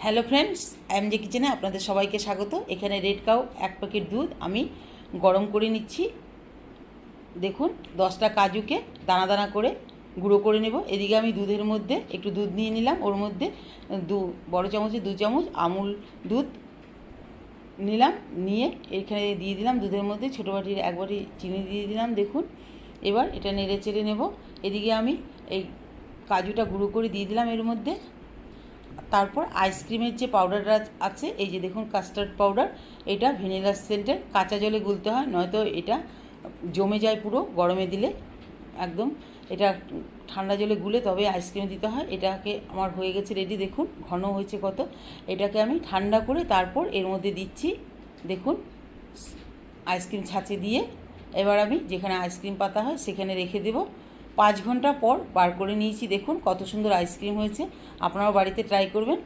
Hello friends, এমজে কিচেনে আপনাদের সবাইকে স্বাগত। এখানে রেড কাউ 1 প্যাকেট দুধ আমি গরম করে নিচ্ছি। দেখুন 10টা কাজুকে দানা দানা করে গুঁড়ো করে নেব। এদিকে আমি দুধের মধ্যে একটু দুধ নিয়ে নিলাম, ওর মধ্যে বড় চামচে 2 চামচ আমুল দুধ নিলাম, নিয়ে এখানে দিয়ে দিলাম দুধের মধ্যে ছোটো বাটির 1 বাটি চিনি দিয়ে দিলাম। দেখুন এবার এটা নেড়ে চেড়ে নেব। এদিকে আমি এই কাজুটা গুঁড়ো করে দিয়ে দিলাম এর মধ্যে। তারপর আইসক্রিমের যে পাউডারটা আছে, এই যে দেখুন কাস্টার্ড পাউডার, এটা ভ্যানিলা সেন্টের, কাঁচা জলে গুলতে হয়, নয়তো এটা জমে যায় পুরো গরমে দিলে। একদম এটা ঠান্ডা জলে গুলে তবে আইসক্রিম দিতে হয়। এটাকে আমার হয়ে গেছে রেডি, দেখুন ঘন হয়েছে কত। এটাকে আমি ঠান্ডা করে তারপর এর মধ্যে দিচ্ছি। দেখুন আইসক্রিম ছাঁচে দিয়ে এবার আমি যেখানে আইসক্রিম পাতা হয় সেখানে রেখে দেব। 5 ঘন্টা পর বার করে নিয়েছি, দেখুন কত সুন্দর আইসক্রিম হয়েছে। আপনারাও বাড়িতে ট্রাই করবেন।